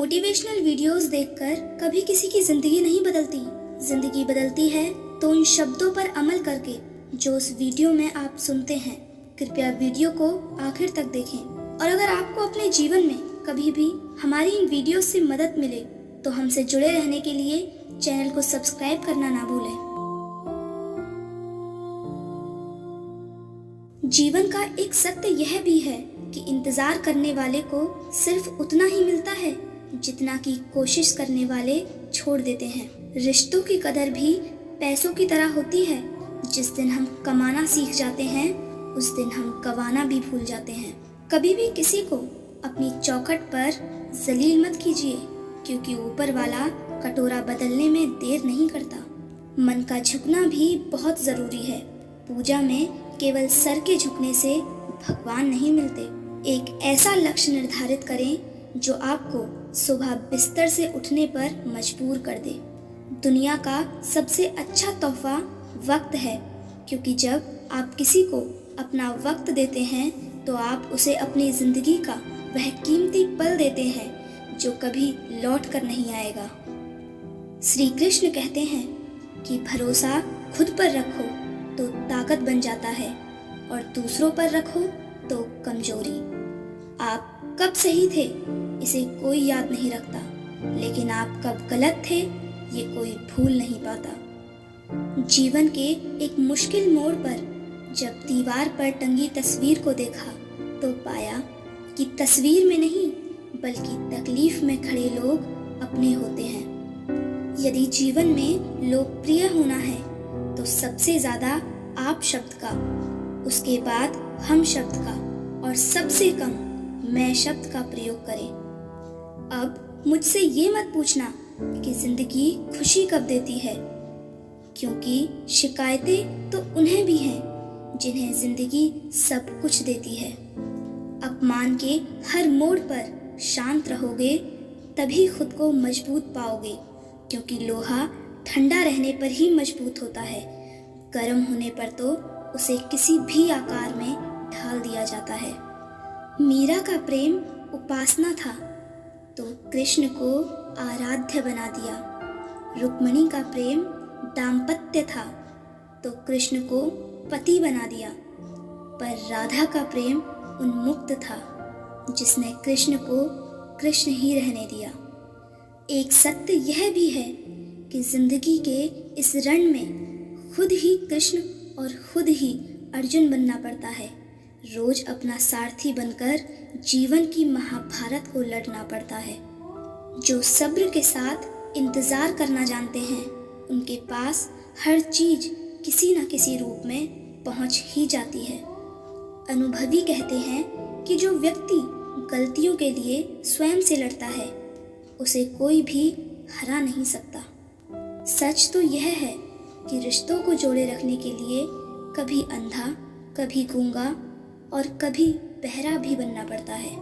Motivational videos देखकर कभी किसी की जिंदगी नहीं बदलती। जिंदगी बदलती है तो उन शब्दों पर अमल करके जो उस वीडियो में आप सुनते हैं। कृपया वीडियो को आखिर तक देखें और अगर आपको अपने जीवन में कभी भी हमारी इन वीडियो से मदद मिले तो हमसे जुड़े रहने के लिए चैनल को सब्सक्राइब करना ना भूलें। जीवन का एक सत्य यह भी है कि इंतजार करने वाले को सिर्फ उतना ही मिलता है जितना कि कोशिश करने वाले छोड़ देते हैं। रिश्तों की कदर भी पैसों की तरह होती है। जिस दिन हम कमाना सीख जाते हैं उस दिन हम गंवाना भी भूल जाते हैं। कभी भी किसी को अपनी चौखट पर जलील मत कीजिए, क्योंकि ऊपर वाला कटोरा बदलने में देर नहीं करता। मन का झुकना भी बहुत जरूरी है। पूजा में केवल सर के झुकने से भगवान नहीं मिलते। एक ऐसा लक्ष्य निर्धारित करें जो आपको सुबह बिस्तर से उठने पर मजबूर कर दे। दुनिया का सबसे अच्छा तोहफा वक्त है, क्योंकि जब आप किसी को अपना वक्त देते हैं तो आप उसे अपनी जिंदगी का वह कीमती पल देते हैं जो कभी लौट कर नहीं आएगा। श्री कृष्ण कहते हैं कि भरोसा खुद पर रखो तो ताकत बन जाता है और दूसरों पर रखो तो कमजोरी। आप कब सही थे इसे कोई याद नहीं रखता, लेकिन आप कब गलत थे ये कोई भूल नहीं पाता। जीवन के एक मुश्किल मोड़ पर जब दीवार पर टंगी तस्वीर को देखा तो पाया कि तस्वीर में नहीं बल्कि तकलीफ में खड़े लोग अपने होते हैं। यदि जीवन में लोकप्रिय होना है तो सबसे ज्यादा आप शब्द का, उसके बाद हम शब्द का और सबसे कम मैं शब्द का प्रयोग करें। अब मुझसे ये मत पूछना कि जिंदगी खुशी कब देती है, क्योंकि शिकायतें तो उन्हें भी हैं जिन्हें जिंदगी सब कुछ देती है। अपमान के हर मोड़ पर शांत रहोगे तभी खुद को मजबूत पाओगे, क्योंकि लोहा ठंडा रहने पर ही मजबूत होता है। गर्म होने पर तो उसे किसी भी आकार में ढाल दिया जाता है। मीरा का प्रेम उपासना था तो कृष्ण को आराध्य बना दिया। रुक्मिणी का प्रेम दाम्पत्य था तो कृष्ण को पति बना दिया। पर राधा का प्रेम उन्मुक्त था जिसने कृष्ण को कृष्ण ही रहने दिया। एक सत्य यह भी है कि जिंदगी के इस रण में खुद ही कृष्ण और खुद ही अर्जुन बनना पड़ता है। रोज अपना सारथी बनकर जीवन की महाभारत को लड़ना पड़ता है। जो सब्र के साथ इंतजार करना जानते हैं उनके पास हर चीज किसी न किसी रूप में पहुंच ही जाती है। अनुभवी कहते हैं कि जो व्यक्ति गलतियों के लिए स्वयं से लड़ता है उसे कोई भी हरा नहीं सकता। सच तो यह है कि रिश्तों को जोड़े रखने के लिए कभी अंधा, कभी गूंगा और कभी बहरा भी बनना पड़ता है।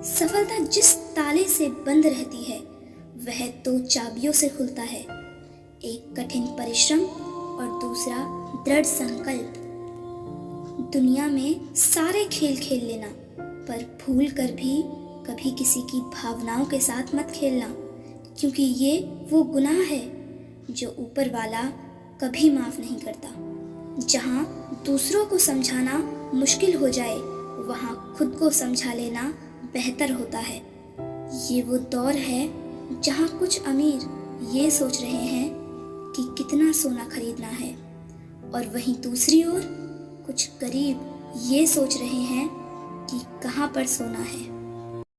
सफलता जिस ताले से बंद रहती है वह 2 चाबियों से खुलता है, एक कठिन परिश्रम और दूसरा दृढ़ संकल्प। दुनिया में सारे खेल खेल लेना, पर भूल कर भी कभी किसी की भावनाओं के साथ मत खेलना, क्योंकि ये वो गुनाह है जो ऊपर वाला कभी माफ नहीं करता। जहाँ दूसरों को समझाना मुश्किल हो जाए वहाँ खुद को समझा लेना बेहतर होता है। ये वो दौर है जहाँ कुछ अमीर ये सोच रहे हैं कि कितना सोना खरीदना है और वहीं दूसरी ओर कुछ गरीब ये सोच रहे हैं कि कहाँ पर सोना है।